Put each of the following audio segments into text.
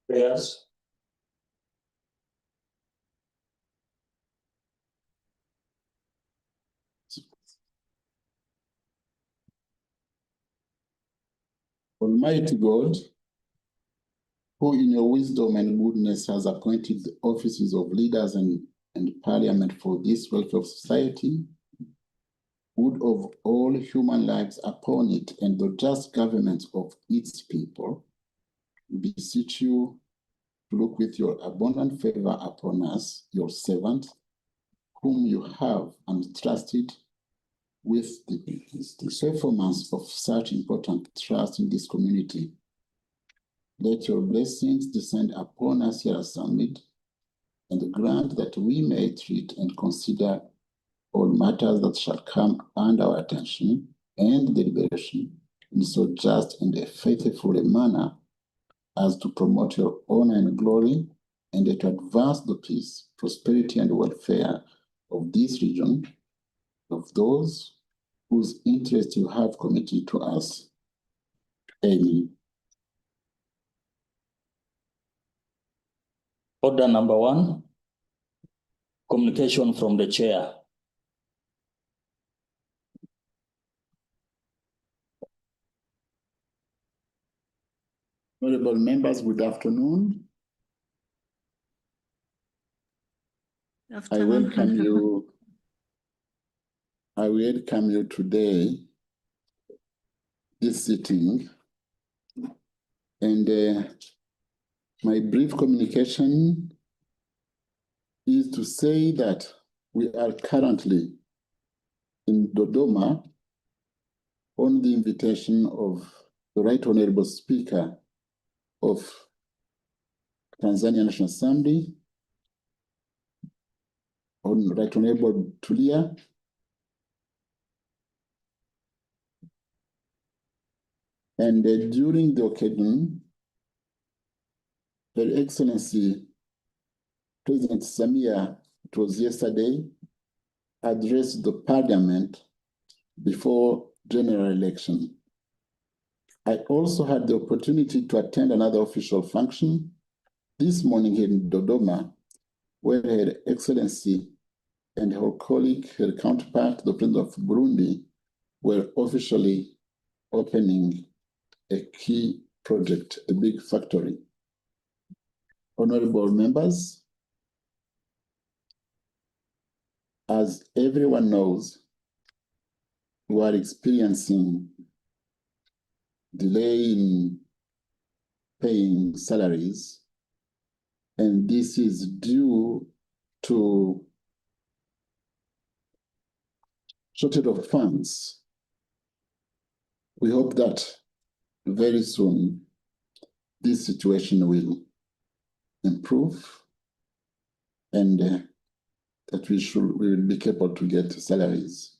Prayers. Almighty God, who in your wisdom and goodness has appointed the offices of leaders and parliament for this welfare of society, good of all human lives upon it, and the just government of its people, beseech you to look with your abundant favor upon us, your servant, whom you have entrusted with the performance of such important trust in this community. Let your blessings descend upon us here assembled, and grant that we may treat and consider all matters that shall come under our attention and deliberation in so just and a faithful a manner as to promote your honor and glory, and to advance the peace, prosperity, and welfare of this region, of those whose interest you have committed to us. Amen. Order number 1, communication from the chair. Honorable members, good afternoon. I welcome you today, this sitting, and my brief communication is to say that we are currently in Dodoma on the invitation of the Right Honorable Speaker of Tanzania National Assembly, on Right Honorable Tulia, and during the occasion, Her Excellency President Samia, it was yesterday, addressed the Parliament before general election. I also had the opportunity to attend another official function this morning here in Dodoma, where Her Excellency and her colleague, her counterpart, the President of Burundi, were officially opening a key project, a big factory. Honorable members, as everyone knows, we are experiencing delay in paying salaries, and this is due to shortage of funds. We hope that very soon this situation will improve, and that we will be capable to get salaries.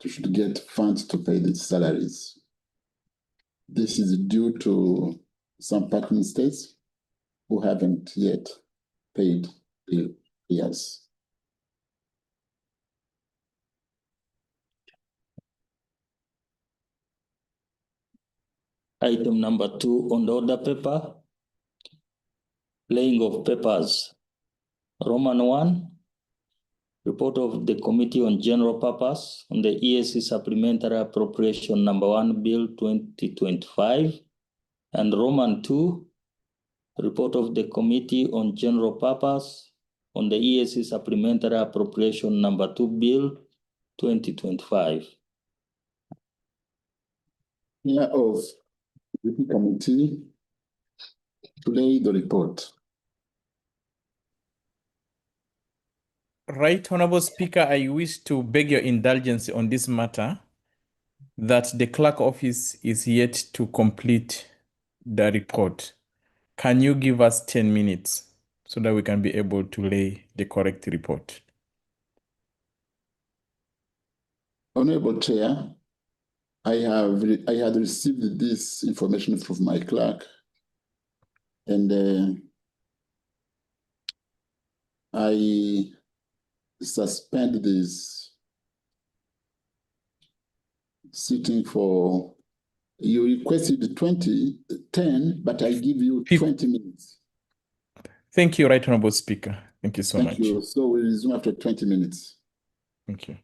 We should get funds to pay these salaries. This is due to some partner states who haven't yet paid their years. Item number 2 on the order paper, laying of papers. Roman 1, report of the Committee on General Purpose on the EAC Supplementary Appropriation number 1 Bill 2025, and Roman 2, report of the Committee on General Purpose on the EAC Supplementary Appropriation number 2 Bill 2025. Chair of the committee to lay the report. Right, Honorable Speaker, I wish to beg your indulgence on this matter, that the clerk office is yet to complete the report. Can you give us 10 minutes so that we can be able to lay the correct report? Honorable Chair, I had received this information from my clerk, and I suspend this sitting for, you requested 10, but I give you 20 minutes. Thank you, Right Honorable Speaker. Thank you so much. Thank you. So we resume after 20 minutes. Thank you.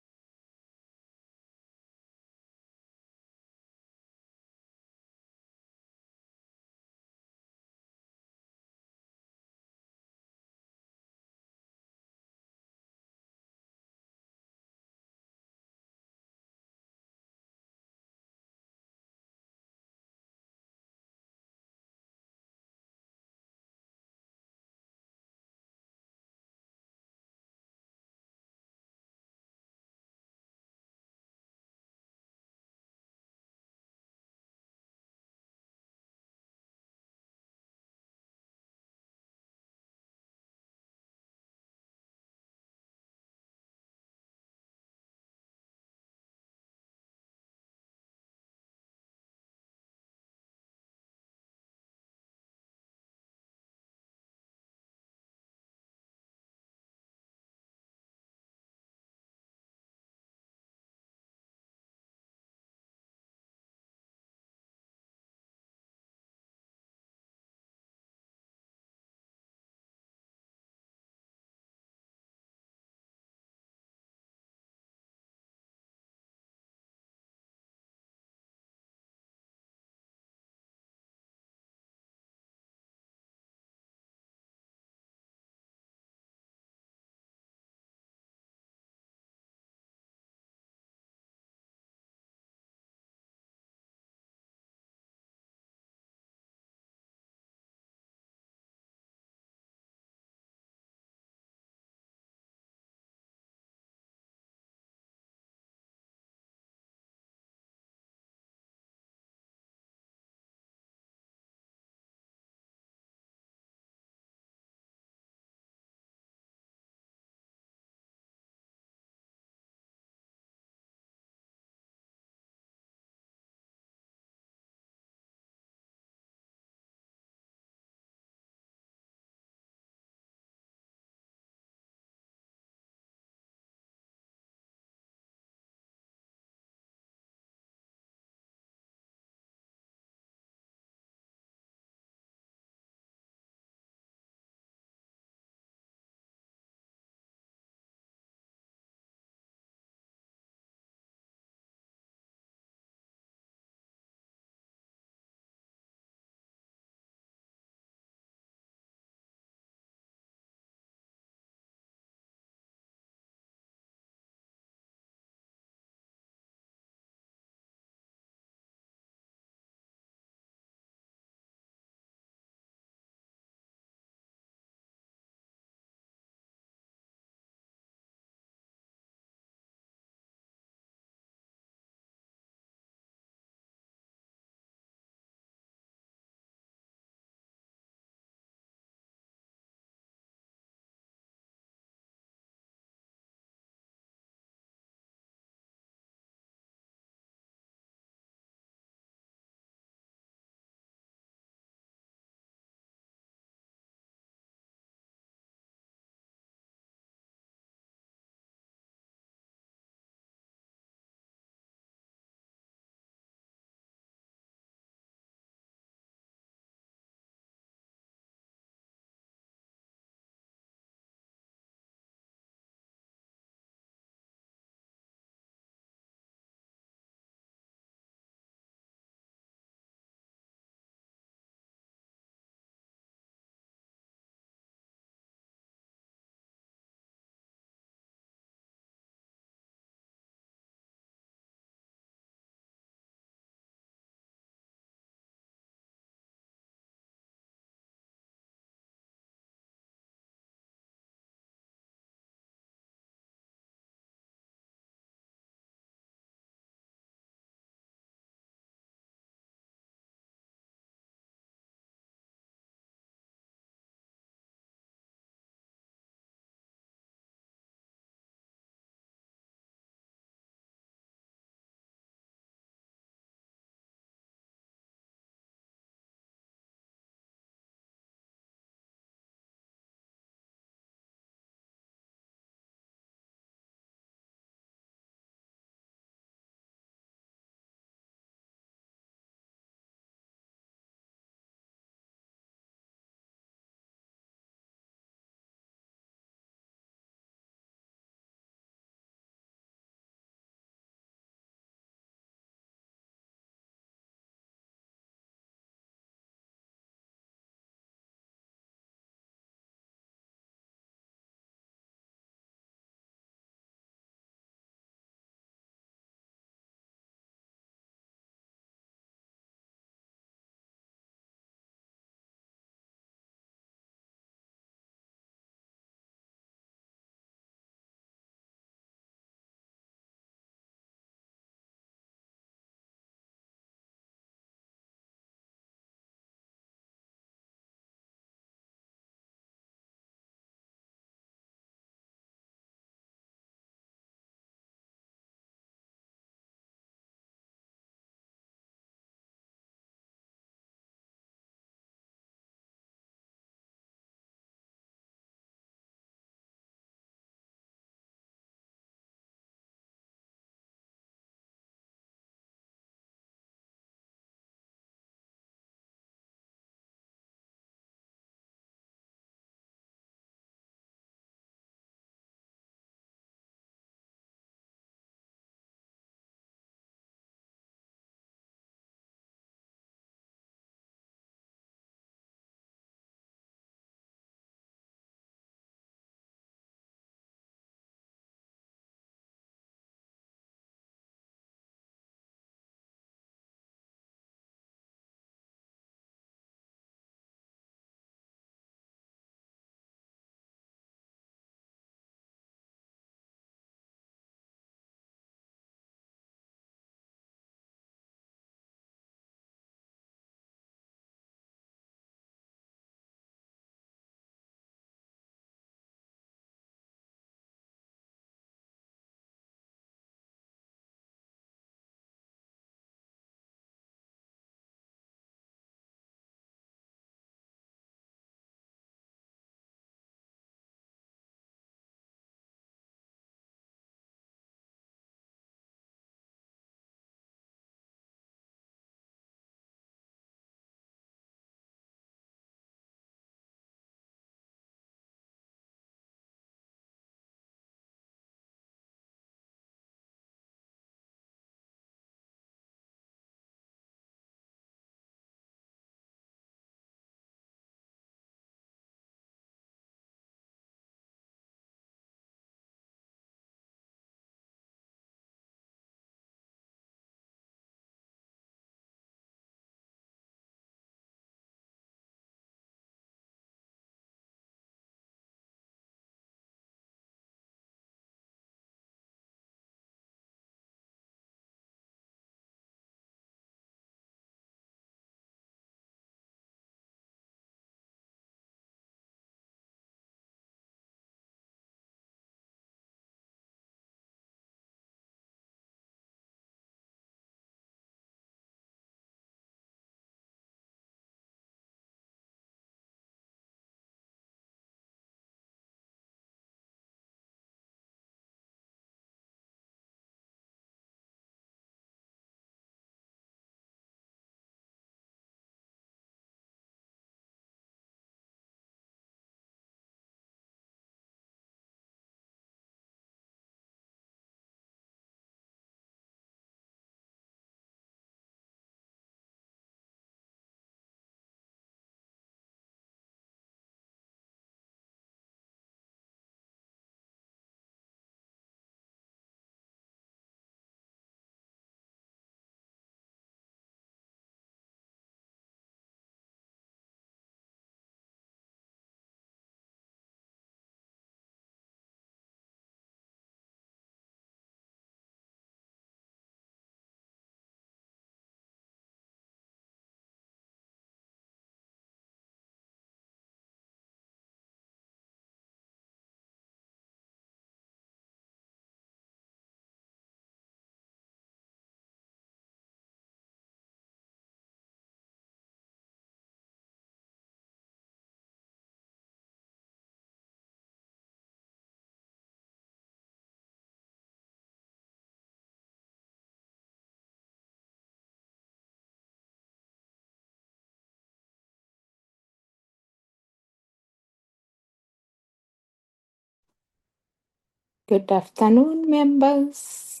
Good afternoon, members.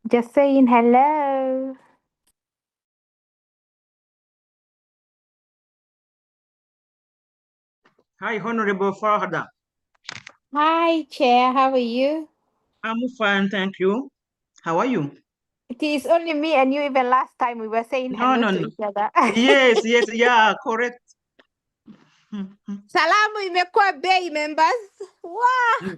Just saying hello. Hi, Honorable Farhada. Hi, Chair. How are you? I'm fine, thank you. How are you? It is only me and you. Even last time we were saying hello to each other. Yes, yeah, correct. Salamu imekuwa bei, members. Wow.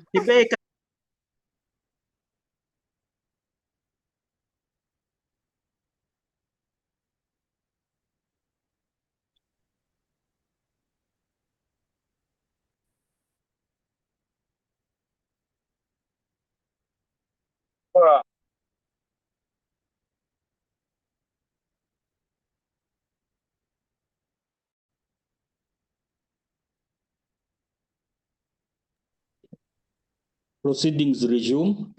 Proceedings resume.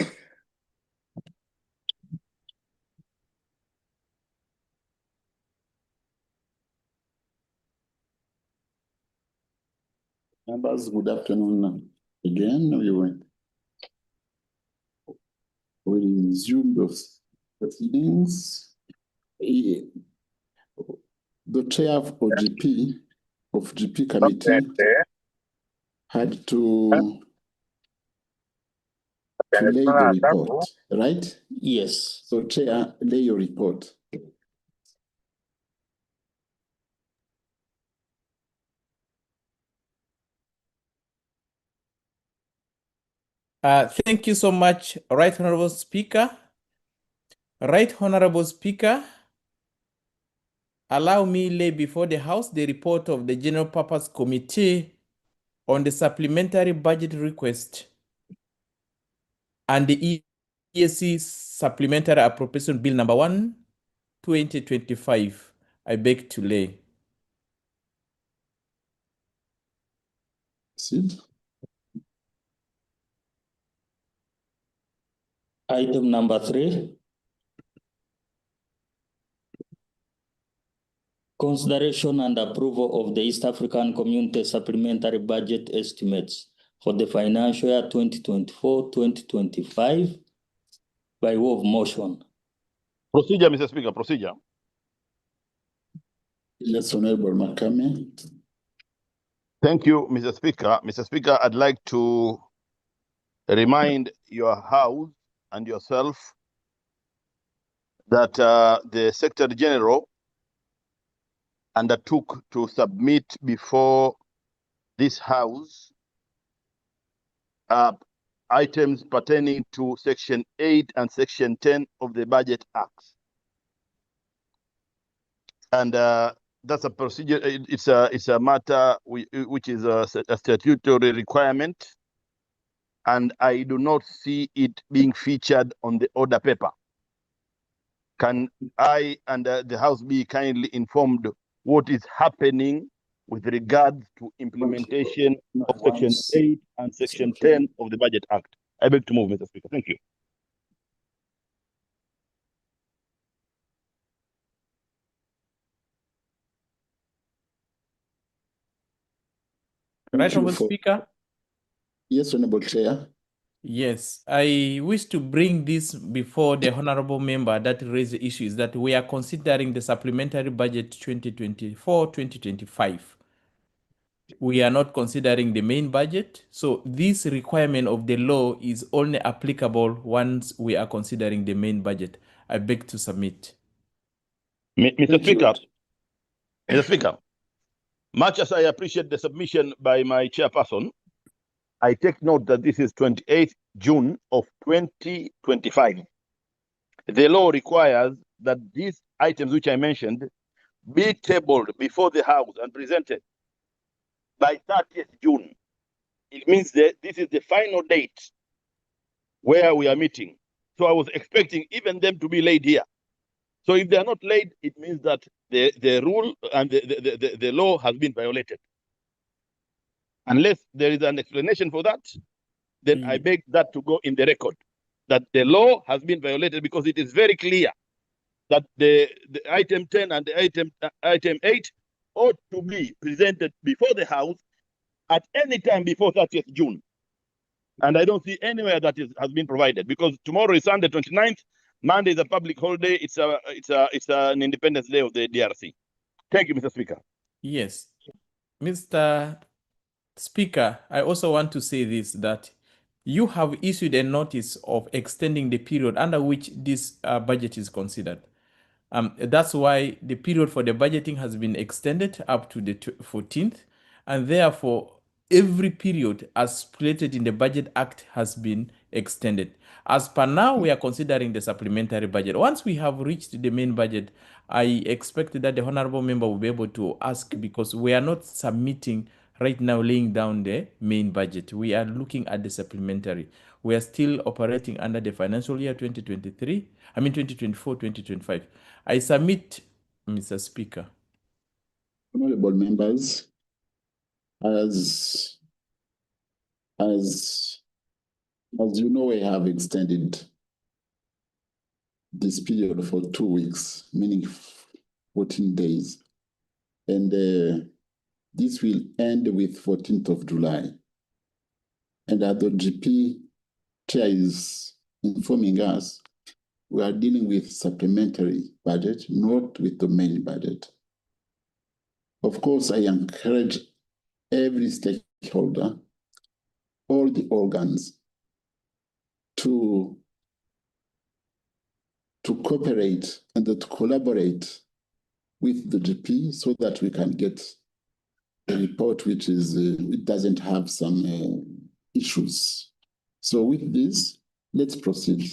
Members, good afternoon again. We resume those proceedings. The chair of GP committee had to lay the report, right? Yes. So chair, lay your report. Thank you so much, Right Honorable Speaker. Right Honorable Speaker, allow me lay before the House the report of the General Purpose Committee on the supplementary budget request and the ESC Supplementary Appropriation Bill number 1, 2025. I beg to lay. Sit. Item number 3. Consideration and approval of the East African Community Supplementary Budget Estimates for the financial year 2024-2025 by way of motion. Procedure, Mr. Speaker, procedure. Yes, Honorable Makame. Thank you, Mr. Speaker. Mr. Speaker, I'd like to remind your House and yourself that the Secretary General undertook to submit before this House items pertaining to Section 8 and Section 10 of the Budget Act. And that's a procedure. It's a matter which is a statutory requirement, and I do not see it being featured on the order paper. Can I and the House be kindly informed what is happening with regards to implementation of Section 8 and Section 10 of the Budget Act? I beg to move, Mr. Speaker. Thank you. Right Honorable Speaker. Yes, Honorable Chair. Yes, I wish to bring this before the honorable member that raised the issue is that we are considering the supplementary budget 2024-2025. We are not considering the main budget. So this requirement of the law is only applicable once we are considering the main budget. I beg to submit. Mr. Speaker, Mr. Speaker, much as I appreciate the submission by my chairperson, I take note that this is 28th June of 2025. The law requires that these items which I mentioned be tabled before the House and presented by 30th June. It means that this is the final date where we are meeting. So I was expecting even them to be laid here. So if they are not laid, it means that the rule and the law has been violated. Unless there is an explanation for that, then I beg that to go in the record, that the law has been violated, because it is very clear that the item 10 and the item 8 ought to be presented before the House at any time before 30th June. And I don't see anywhere that has been provided, because tomorrow is Sunday 29th, Monday is a public holiday. It's an Independence Day of the DRC. Thank you, Mr. Speaker. Yes. Mr. Speaker, I also want to say this, that you have issued a notice of extending the period under which this budget is considered. That's why the period for the budgeting has been extended up to the 14th, and therefore every period as stipulated in the Budget Act has been extended. As per now, we are considering the supplementary budget. Once we have reached the main budget, I expect that the honorable member will be able to ask, because we are not submitting right now laying down the main budget. We are looking at the supplementary. We are still operating under the financial year 2024-2025. I submit, Mr. Speaker. Honorable members, as you know, we have extended this period for 2 weeks, meaning 14 days. And this will end with 14th of July. And as the GP chair is informing us, we are dealing with supplementary budget, not with the main budget. Of course, I encourage every stakeholder, all the organs, to cooperate and to collaborate with the GP so that we can get a report which is it doesn't have some issues. So with this, let's proceed.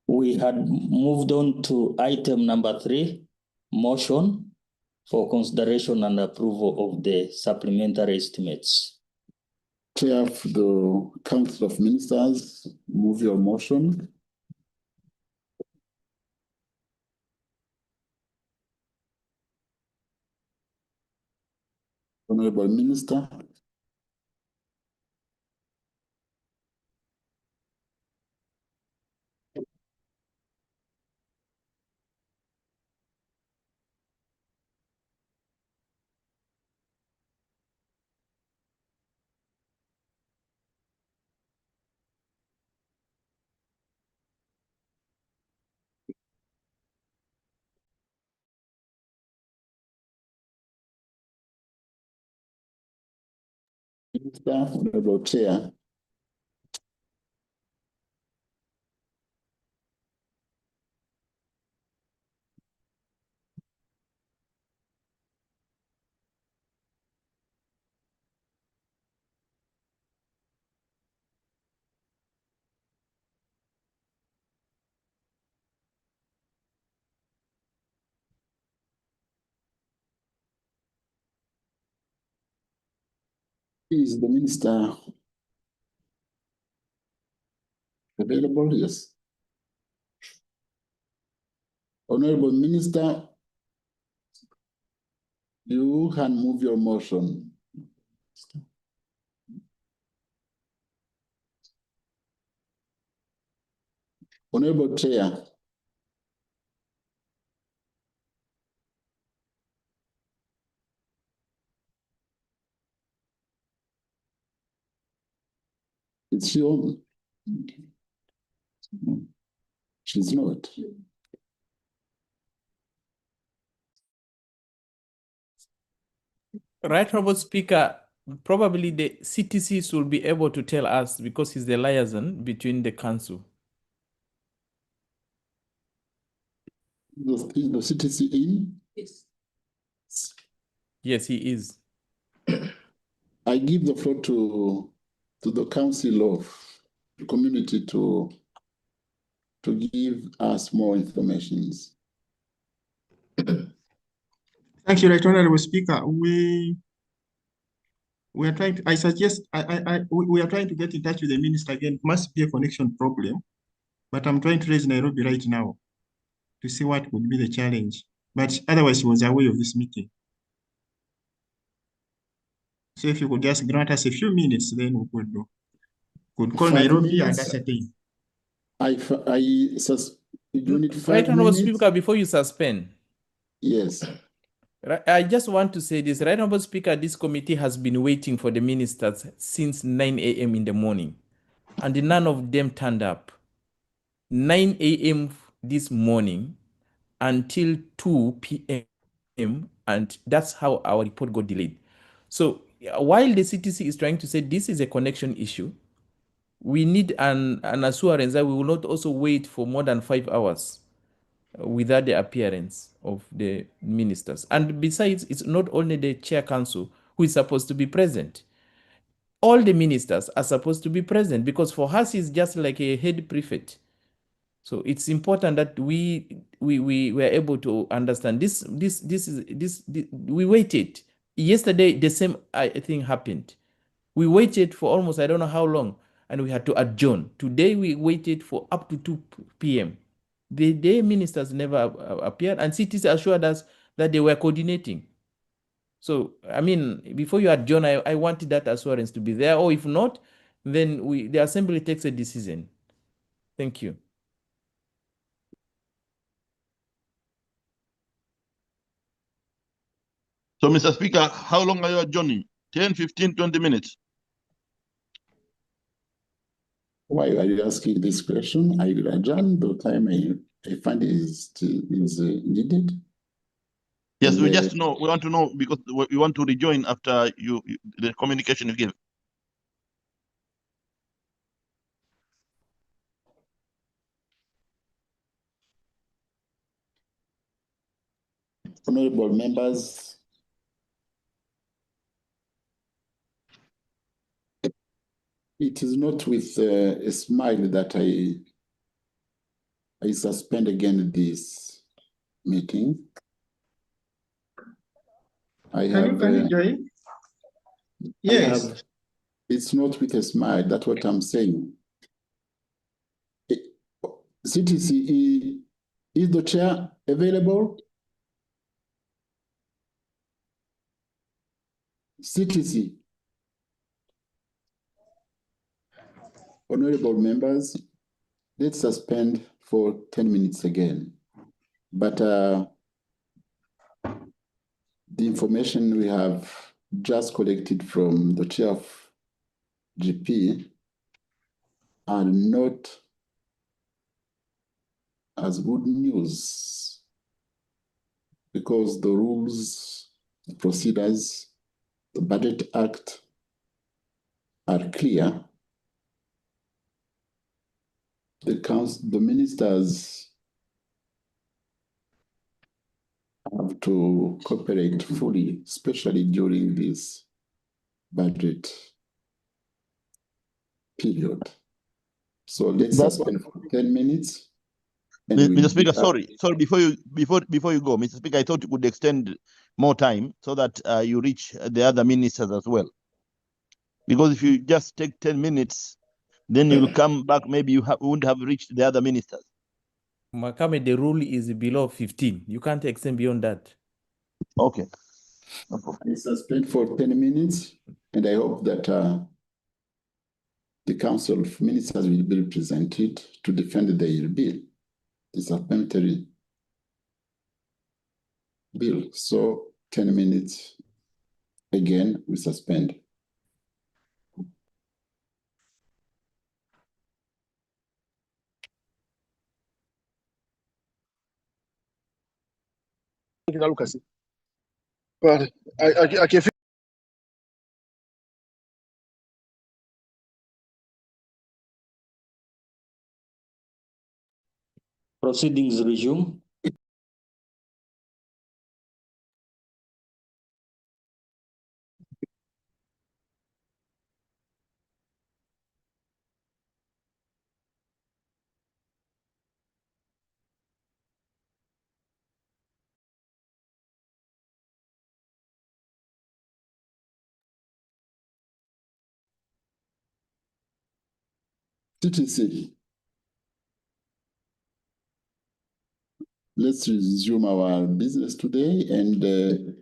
We had moved on to item number 3, motion for consideration and approval of the supplementary estimates. Chair of the Council of Ministers, move your motion. Honorable Minister. Minister, Honorable Chair. Is the minister available? Yes. Honorable Minister, you can move your motion. Honorable Chair. Is she on? She's not. Right, Honorable Speaker, probably the CTCs will be able to tell us, because he's the liaison between the council. Is the CTC in? Yes. Yes, he is. I give the floor to the Council of the Community to give us more information. Thank you, Right Honorable Speaker. We are trying to, I suggest, we are trying to get in touch with the minister again. It must be a connection problem, but I'm trying to raise Nairobi right now to see what would be the challenge. But otherwise, he was aware of this meeting. So if you could just grant us a few minutes, then we could call 5 Nairobi and minutes. ascertain. You need 5 Right, Honorable minutes? Speaker, before you suspend. Yes. I just want to say this. Right, Honorable Speaker, this committee has been waiting for the ministers since 9 a.m. in the morning, and none of them turned up. 9 a.m. this morning until 2 p.m., and that's how our report got delayed. So while the CTC is trying to say this is a connection issue, we need an assurance that we will not also wait for more than 5 hours without the appearance of the ministers. And besides, it's not only the chair council who is supposed to be present. All the ministers are supposed to be present, because for us it's just like a head prefect. So it's important that we were able to understand this. We waited. Yesterday, the same thing happened. We waited for almost, I don't know how long, and we had to adjourn. Today, we waited for up to 2 p.m. The ministers never appeared, and CTC assured us that they were coordinating. So, I mean, before you adjourn, I wanted that assurance to be there, or if not, then the assembly takes a decision. Thank you. So, Mr. Speaker, how long are you adjourning? 10, 15, 20 minutes? Why are you asking this question? I will adjourn the time I find is needed. Yes, And, we just know. We want to know because we want to rejoin after the communication you give. honorable members, it is not with a smile that I suspend again this meeting. Can you join? Yes. It's not with a smile. That's what I'm saying. CTC, is the chair available? CTC. Honorable members, let's suspend for 10 minutes again. But the information we have just collected from the chair of GP are not as good news, because the rules, the procedures, the Budget Act are clear. The ministers have to cooperate fully, especially during this budget period. So let's suspend for 10 minutes. Mr. Speaker, sorry, before you go, Mr. Speaker, I thought you could extend more time so that you reach the other ministers as well. Because if you just take 10 minutes, then you'll come back, maybe you wouldn't have reached the other ministers. Makame, the rule is below 15. You can't extend beyond that. Okay. I suspend for 10 minutes, and I hope that the Council of Ministers will be represented to defend their bill, the supplementary bill. So 10 minutes, again, we suspend. Lucas. But I can feel. Proceedings resume. CTC, let's resume our business today, and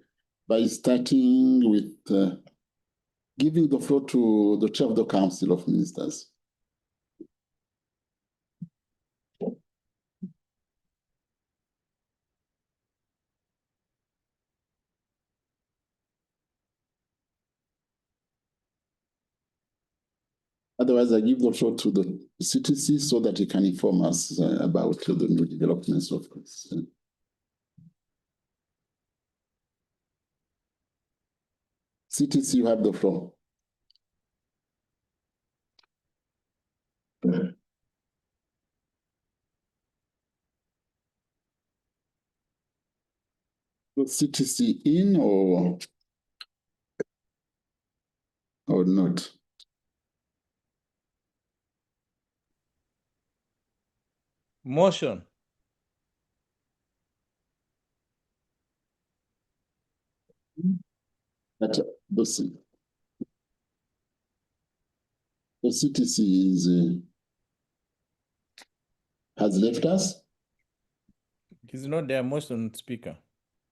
by starting with giving the floor to the chair of the Council of Ministers. Otherwise, I give the floor to the CTC so that he can inform us about the new developments, of course. CTC, you have the floor. The CTC in or not? Motion. That the CTC is has left us. He's not there. Motion, Speaker.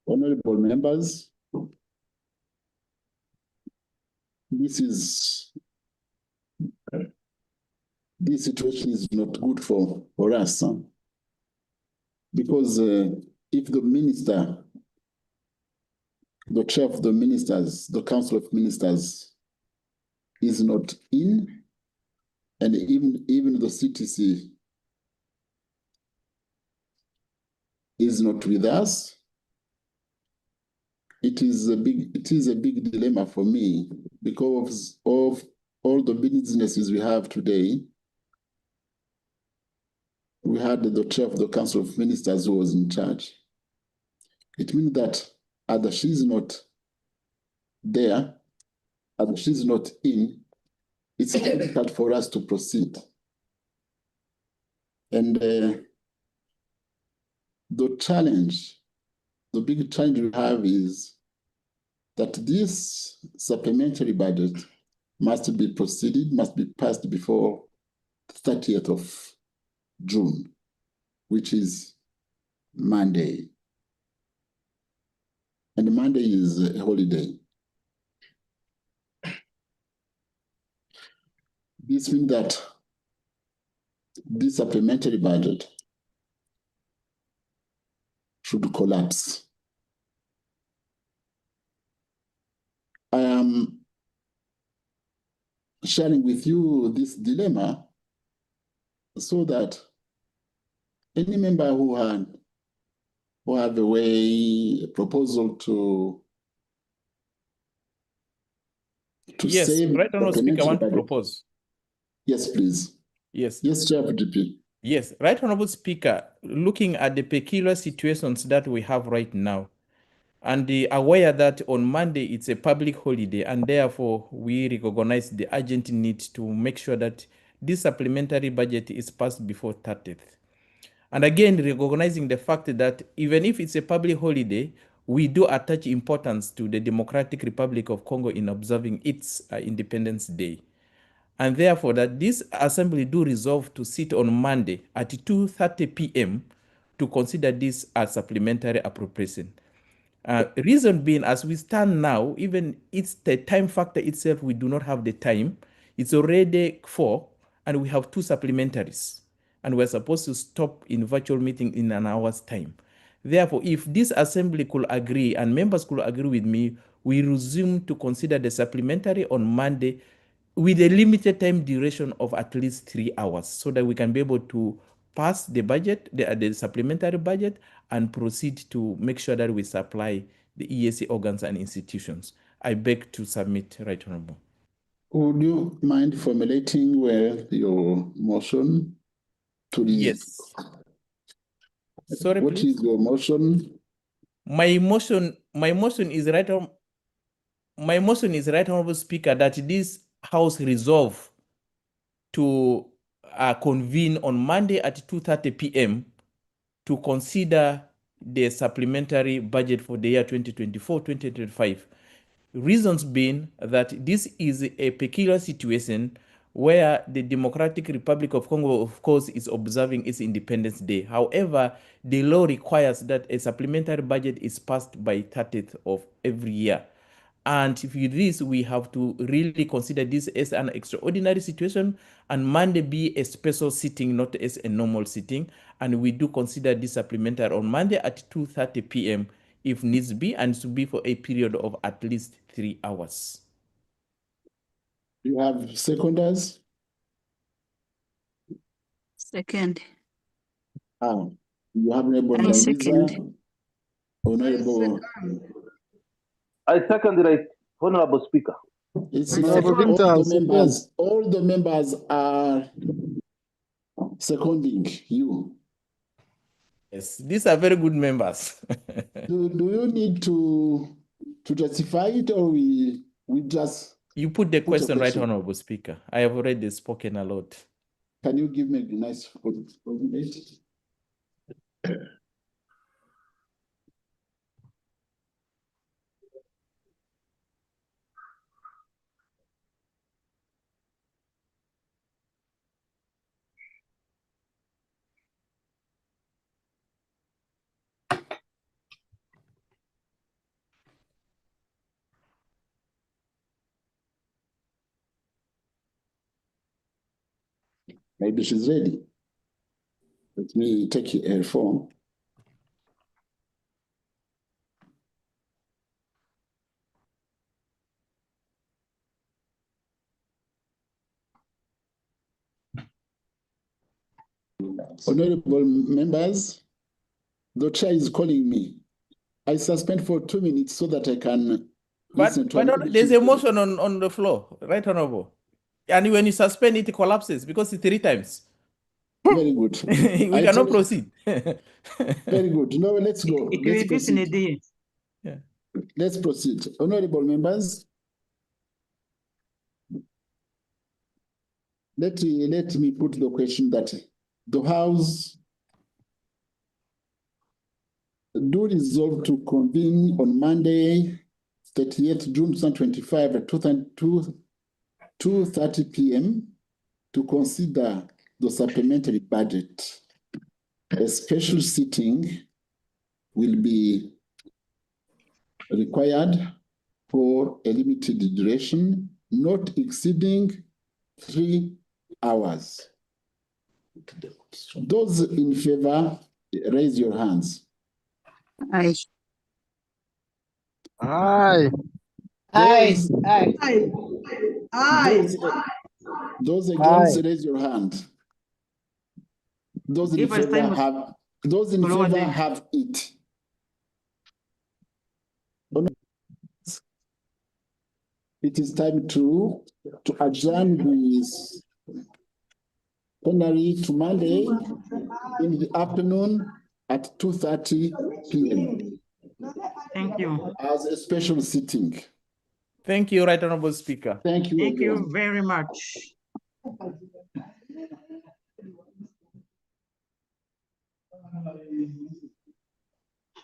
Honorable members, this situation is not good for us, because if the minister, the chair of the ministers, the council of ministers is not in, and even the CTC is not with us, it is a big dilemma for me because of all the businesses we have today. We had the chair of the Council of Ministers who was in charge. It means that either she's not there, either she's not in, it's difficult for us to proceed. And the big challenge we have is that this supplementary budget must be passed before the 30th of June, which is Monday. And Monday is a holiday. This means that this supplementary budget should collapse. I am sharing with you this dilemma so that any member who have a proposal to yes, save right, Honorable Speaker, I want to budget. propose. Yes, please. Yes. Yes, Chair of GP. Yes, right, Honorable Speaker, looking at the peculiar situations that we have right now, and aware that on Monday it's a public holiday, and therefore we recognize the urgent need to make sure that this supplementary budget is passed before 30th. And again, recognizing the fact that even if it's a public holiday, we do attach importance to the Democratic Republic of Congo in observing its Independence Day. And therefore, that this assembly do resolve to sit on Monday at 2:30 p.m. to consider this as supplementary appropriation. Reason being, as we stand now, even it's the time factor itself, we do not have the time. It's already 4, and we have 2 supplementaries. And we're supposed to stop in virtual meeting in an hour's time. Therefore, if this assembly could agree and members could agree with me, we resume to consider the supplementary on Monday with a limited time duration of at least 3 hours so that we can be able to pass the budget, the supplementary budget, and proceed to make sure that we supply the EAC organs and institutions. I beg to submit, Right Honorable. Would you mind formulating your motion? Yes. Sorry, what please. Is your motion? My motion is right. My motion is, Right Honorable Speaker, that this House resolve to convene on Monday at 2:30 p.m. to consider the supplementary budget for the year 2024-2025. Reasons being that this is a peculiar situation where the Democratic Republic of Congo, of course, is observing its Independence Day. However, the law requires that a supplementary budget is passed by 30th of every year. And with this, we have to really consider this as an extraordinary situation, and Monday be a special sitting, not as a normal sitting. And we do consider this supplementary on Monday at 2:30 p.m. if needs be, and to be for a period of at least 3 hours. You have seconders? Second. You have Honorable I second. Ndaiza, Honorable. I second right, Honorable Speaker. It's I not second. all the members are seconding you. Yes, these are very good members. Do you need to justify it, or we just You put the put a question right, question? Honorable Speaker. I have already spoken a lot. Can you give me a nice formulate? Maybe she's ready. Let me take her phone. Honorable members, the chair is calling me. I suspend for 2 minutes so that I can listen to There's a motion on the floor, right, Honorable? And when you suspend it, it collapses because it's 3 times. Very good. We cannot proceed. Very good. No, let's go. Let's proceed. Yeah. Let's proceed. Honorable members, let me put the question that the House do resolve to convene on Monday, 30th June 2025 at 2:30 p.m. to consider the supplementary budget. A special sitting will be required for a limited duration, not exceeding 3 hours. Those in favor, raise your hands. Aye. Aye. Those, Aye. those against, raise your hand. Those in favor have, have it. It is time to adjourn this plenary to Monday in the afternoon at 2:30 p.m. Thank you. as a special sitting. Thank you, Right Honorable Speaker. Thank you. Thank again. you very much.